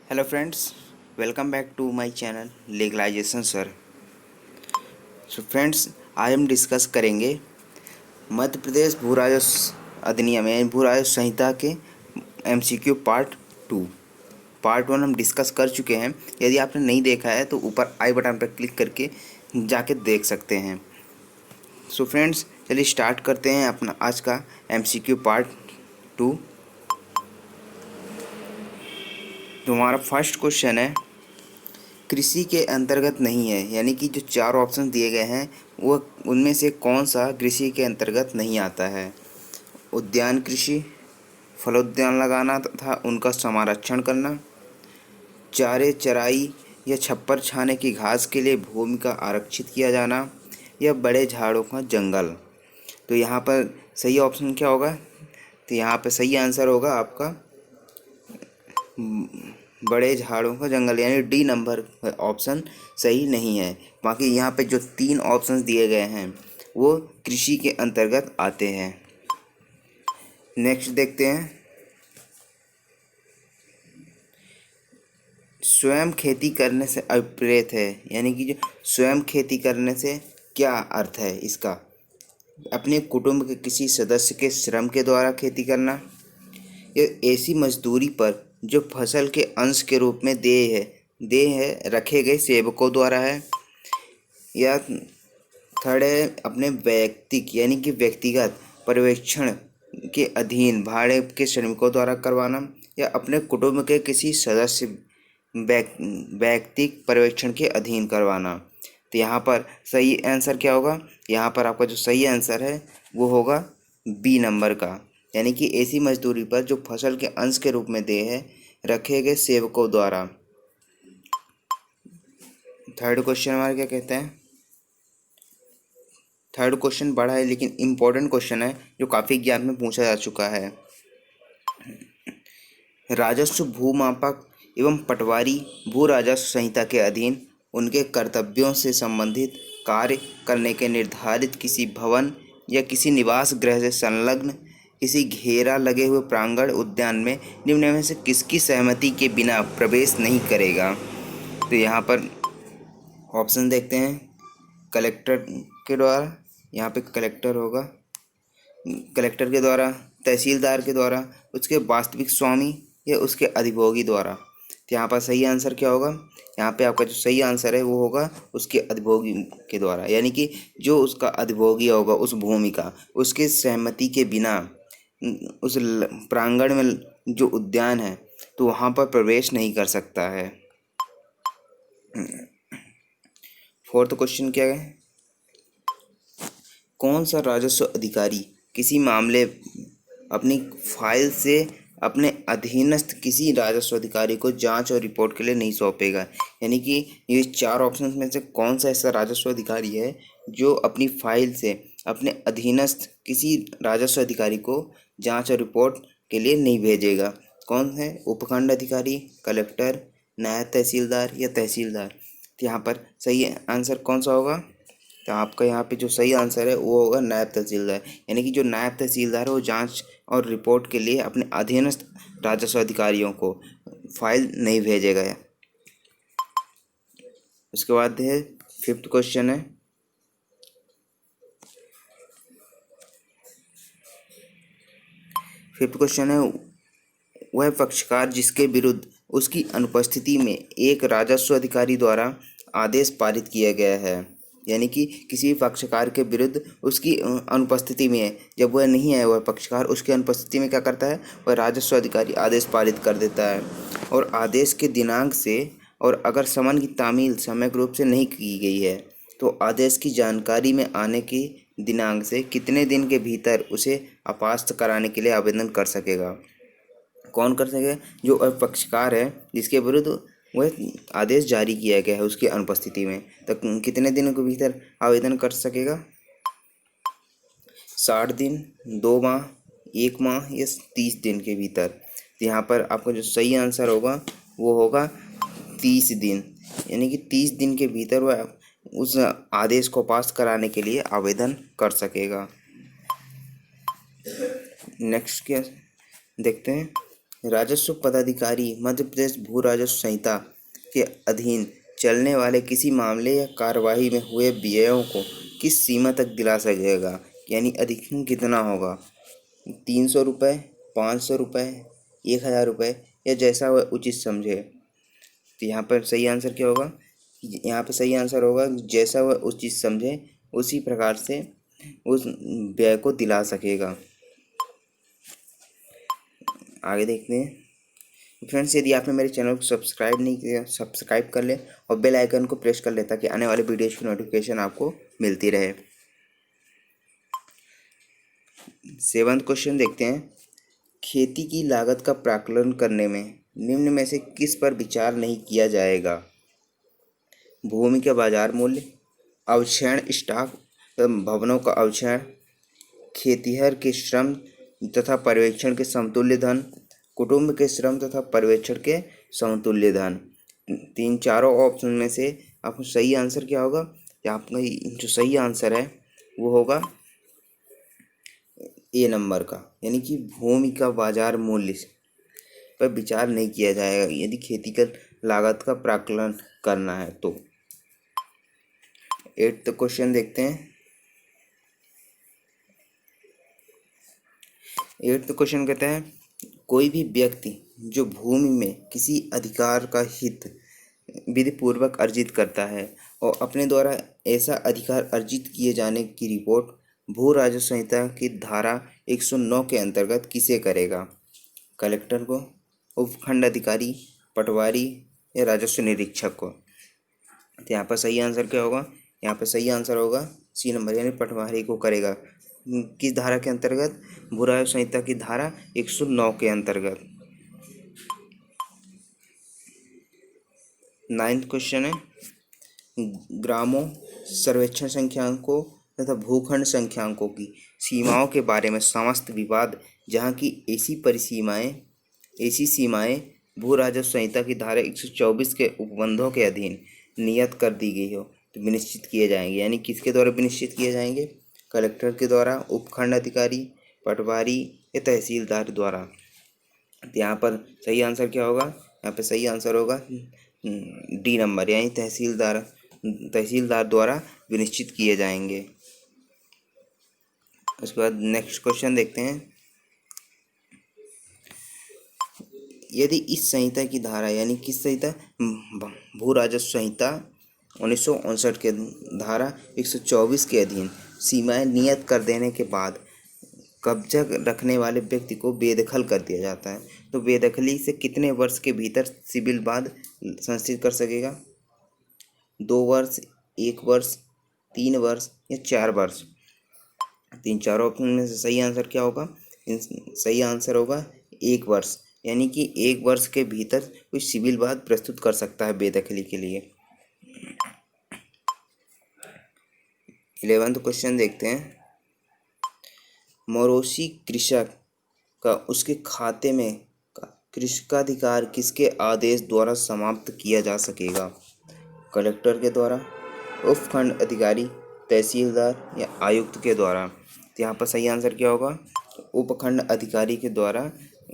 Hello friends, welcome back to my channel legalization sir. So friends, आज हम discuss करेंगे मध्य प्रदेश भू राजस्व अधिनियम यानी भू राजस्व संहिता के एमसीक्यू पार्ट 2। पार्ट 1 हम डिस्कस कर चुके हैं। यदि आपने नहीं देखा है तो ऊपर आई बटन पर क्लिक करके जाके देख सकते हैं। सो फ्रेंड्स, चलिए स्टार्ट करते हैं अपना आज का एमसीक्यू पार्ट 2। तो हमारा फर्स्ट क्वेश्चन है, कृषि के अंतर्गत नहीं है, यानी कि जो चार ऑप्शन दिए गए हैं वो उनमें से कौन सा कृषि के अंतर्गत नहीं आता है। उद्यान कृषि, फलोद्यान लगाना तथा उनका संरक्षण करना, चारे चराई या छप्पर छाने की घास के लिए भूमि का आरक्षित किया जाना, या बड़े झाड़ों का जंगल। तो यहाँ पर सही ऑप्शन क्या होगा? तो यहाँ पर सही आंसर होगा आपका बड़े झाड़ों का जंगल, यानी डी नंबर ऑप्शन सही नहीं है। बाकी यहाँ पे जो तीन ऑप्शंस दिए गए हैं वो कृषि के अंतर्गत आते हैं। नेक्स्ट देखते हैं, स्वयं खेती करने से अभिप्रेत है, यानी कि जो स्वयं खेती करने से क्या अर्थ है इसका? अपने कुटुंब के किसी सदस्य के श्रम के द्वारा खेती करना, या ऐसी मजदूरी पर जो फसल के अंश के रूप में देय है रखे गए सेवकों द्वारा है, या थर्ड है अपने वैयक्तिक यानी कि व्यक्तिगत पर्यवेक्षण के अधीन भाड़े के श्रमिकों द्वारा करवाना, या अपने कुटुंब के किसी सदस्य वैयक्तिक पर्यवेक्षण के अधीन करवाना। तो यहाँ पर सही आंसर क्या होगा? यहाँ पर आपका जो सही आंसर है वो होगा बी नंबर का, यानी कि ऐसी मजदूरी पर जो फसल के अंश के रूप में देय है रखे गए सेवकों द्वारा। थर्ड क्वेश्चन हमारा क्या कहते हैं? थर्ड क्वेश्चन बड़ा है लेकिन इम्पोर्टेंट क्वेश्चन है जो काफ़ी एग्जाम में पूछा जा चुका है। राजस्व भूमापक एवं पटवारी भू राजस्व संहिता के अधीन उनके कर्तव्यों से संबंधित कार्य करने के निर्धारित किसी भवन या किसी निवास गृह से संलग्न किसी घेरा लगे हुए प्रांगण उद्यान में निम्न में से किसकी सहमति के बिना प्रवेश नहीं करेगा। तो यहाँ पर ऑप्शन देखते हैं, कलेक्टर के द्वारा, यहाँ पे कलेक्टर होगा, कलेक्टर के द्वारा, तहसीलदार के द्वारा, उसके वास्तविक स्वामी या उसके अधिभोगी द्वारा। तो यहाँ पर सही आंसर क्या होगा? यहाँ पे आपका जो सही आंसर है वो होगा उसके अधिभोगी के द्वारा, यानी कि जो उसका अधिभोगी होगा उस भूमि का, उसके सहमति के बिना उस प्रांगण में जो उद्यान है तो वहाँ पर प्रवेश नहीं कर सकता है। फोर्थ क्वेश्चन क्या है, कौन सा राजस्व अधिकारी किसी मामले अपनी फाइल से अपने अधीनस्थ किसी राजस्व अधिकारी को जांच और रिपोर्ट के लिए नहीं सौंपेगा? यानी कि ये चार ऑप्शंस में से कौन सा ऐसा राजस्व अधिकारी है जो अपनी फाइल से अपने अधीनस्थ किसी राजस्व अधिकारी को जांच और रिपोर्ट के लिए नहीं भेजेगा? कौन है? उपखंड अधिकारी, कलेक्टर, नायब तहसीलदार या तहसीलदार। तो यहाँ पर सही आंसर कौन सा होगा? तो आपका यहाँ पे जो सही आंसर है वो होगा नायब तहसीलदार, यानी कि जो नायब तहसीलदार है वो जांच और रिपोर्ट के लिए अपने अधीनस्थ राजस्व अधिकारियों को फाइल नहीं भेजेगा। उसके बाद है फिफ्थ क्वेश्चन है, वह पक्षकार जिसके विरुद्ध उसकी अनुपस्थिति में एक राजस्व अधिकारी द्वारा आदेश पारित किया गया है, यानी कि किसी पक्षकार के विरुद्ध उसकी अनुपस्थिति में, जब वह नहीं है वह पक्षकार, उसकी अनुपस्थिति में क्या करता है? वह राजस्व अधिकारी आदेश पारित कर देता है, और आदेश के दिनांक से, और अगर समन की तामील सम्यक रूप से नहीं की गई है तो आदेश की जानकारी में आने की दिनांक से कितने दिन के भीतर उसे अपास्त कराने के लिए आवेदन कर सकेगा? कौन कर सकेगा? जो पक्षकार है जिसके विरुद्ध वह आदेश जारी किया गया है उसकी अनुपस्थिति में, तो कितने दिनों के भीतर आवेदन कर सकेगा? 60 दिन, 2 माह, 1 माह या 30 दिन के भीतर। तो यहाँ पर आपका जो सही आंसर होगा वो होगा 30 दिन, यानी कि 30 दिन के भीतर वह उस आदेश को पास कराने के लिए आवेदन कर सकेगा। नेक्स्ट क्या देखते हैं, राजस्व पदाधिकारी मध्य प्रदेश भू राजस्व संहिता के अधीन चलने वाले किसी मामले या कार्यवाही में हुए व्ययों को किस सीमा तक दिला सकेगा, यानी अधिकतम कितना होगा, 300 रुपये, 500 रुपये, 1000 रुपये या जैसा वह उचित समझे। तो यहाँ पर सही आंसर क्या होगा, यहाँ पर सही आंसर होगा जैसा वह उचित समझे उसी प्रकार से उस व्यय को दिला सकेगा। आगे देखते हैं। फ्रेंड्स, यदि आपने मेरे चैनल को सब्सक्राइब नहीं किया, सब्सक्राइब कर ले और बेल आइकन को प्रेस कर ले ताकि आने वाले वीडियोज़ की नोटिफिकेशन आपको मिलती रहे। 7वां क्वेश्चन देखते हैं। खेती की लागत का प्राकलन करने में निम्न में से किस पर विचार नहीं किया जाएगा, भूमि का बाजार मूल्य, अवक्षय स्टॉक भवनों का अवक्षय, खेतिहर के श्रम तथा पर्यवेक्षण के समतुल्य धन, कुटुंब के श्रम तथा पर्यवेक्षण के समतुल्य धन। चारों ऑप्शन में से आपको सही आंसर क्या होगा, आपका जो सही आंसर है वो होगा ए नंबर का, यानी कि भूमि का बाजार मूल्य पर विचार नहीं किया जाएगा यदि खेती का लागत का प्राकलन करना है तो। 8वां क्वेश्चन देखते हैं। 8वां क्वेश्चन कहता है, कोई भी व्यक्ति जो भूमि में किसी अधिकार का हित विधिपूर्वक अर्जित करता है और अपने द्वारा ऐसा अधिकार अर्जित किए जाने की रिपोर्ट भू राजस्व संहिता की धारा 109 के अंतर्गत किसे करेगा, कलेक्टर को, उपखंड अधिकारी, पटवारी या राजस्व निरीक्षक को। तो यहाँ पर सही आंसर क्या होगा, यहाँ पर सही आंसर होगा सी नंबर, यानी पटवारी को करेगा। किस धारा के अंतर्गत, भू राजस्व संहिता की धारा 109 के अंतर्गत। 9वां क्वेश्चन है, ग्रामों, सर्वेक्षण संख्यांकों तथा भूखंड संख्यांकों की सीमाओं के बारे में समस्त विवाद जहाँ की ऐसी सीमाएं भू राजस्व संहिता की धारा 124 के उपबंधों के अधीन नियत कर दी गई हो तो विनिश्चित किए जाएंगे, यानी किसके द्वारा विनिश्चित किए जाएंगे, कलेक्टर के द्वारा, उपखंड अधिकारी, पटवारी या तहसीलदार द्वारा। तो यहाँ पर सही आंसर क्या होगा, यहाँ पर सही आंसर होगा डी नंबर, यानी तहसीलदार द्वारा विनिश्चित किए जाएंगे। उसके बाद नेक्स्ट क्वेश्चन देखते हैं। यदि इस संहिता की धारा, यानी किस संहिता, भू राजस्व संहिता 1959 के धारा 124 के अधीन सीमाएं नियत कर देने के बाद कब्जा रखने वाले व्यक्ति को बेदखल कर दिया जाता है तो बेदखली से कितने वर्ष के भीतर सिविल वाद संस्थित कर सकेगा, 2 वर्ष, 1 वर्ष, 3 वर्ष या 4 वर्ष। चारों ऑप्शन में से सही आंसर क्या होगा, सही आंसर होगा 1 वर्ष, यानी कि 1 वर्ष के भीतर कोई सिविल वाद प्रस्तुत कर सकता है बेदखली के लिए। 11वां क्वेश्चन देखते हैं। मौरोसी कृषक का उसके खाते में कृषकाधिकार किसके आदेश द्वारा समाप्त किया जा सकेगा, कलेक्टर के द्वारा, उपखंड अधिकारी, तहसीलदार या आयुक्त के द्वारा। तो यहाँ पर सही आंसर क्या होगा, उपखंड अधिकारी के द्वारा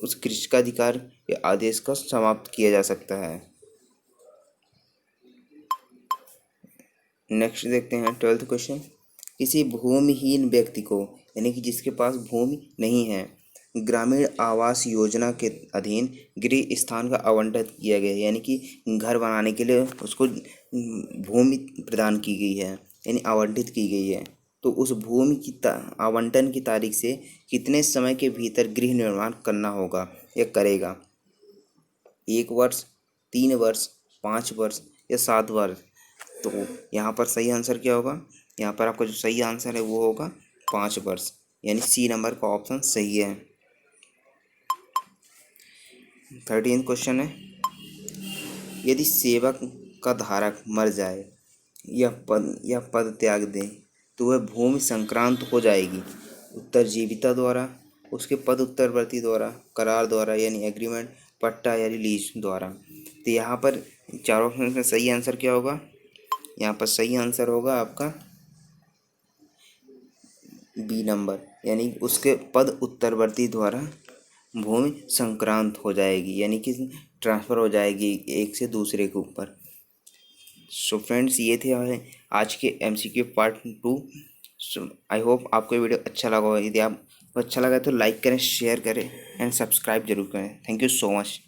उस कृषकाधिकार के आदेश को समाप्त किया जा सकता है। नेक्स्ट देखते हैं 12वां क्वेश्चन। किसी भूमिहीन व्यक्ति को, यानी कि जिसके पास भूमि नहीं है, ग्रामीण आवास योजना के अधीन गृह स्थान का आवंटन किया गया है, यानी कि घर बनाने के लिए उसको भूमि प्रदान की गई है, यानी आवंटित की गई है। तो उस भूमि की आवंटन की तारीख से कितने समय के भीतर गृह निर्माण करना होगा या करेगा, 1 वर्ष, 3 वर्ष, 5 वर्ष या 7 वर्ष। तो यहाँ पर सही आंसर क्या होगा, यहाँ पर आपका जो सही आंसर है वो होगा 5 वर्ष, यानी सी नंबर का ऑप्शन सही है। 13वां क्वेश्चन है, यदि सेवक का धारक मर जाए या पद त्याग दे तो वह भूमि संक्रांत हो जाएगी उत्तरजीविता द्वारा, उसके पद उत्तरवर्ती द्वारा, करार द्वारा यानी एग्रीमेंट, पट्टा यानी लीज द्वारा। तो यहाँ पर चारों ऑप्शन में सही आंसर क्या होगा, यहाँ पर सही आंसर होगा आपका बी नंबर, यानी उसके पद उत्तरवर्ती द्वारा भूमि संक्रांत हो जाएगी, यानी कि ट्रांसफ़र हो जाएगी एक से दूसरे के ऊपर। सो फ्रेंड्स, ये थे हमारे आज के MCQ पार्ट 2। आई होप आपको ये वीडियो अच्छा लगा हो। यदि आपको अच्छा लगा तो लाइक करें, शेयर करें एंड सब्सक्राइब जरूर करें। Thank you so much.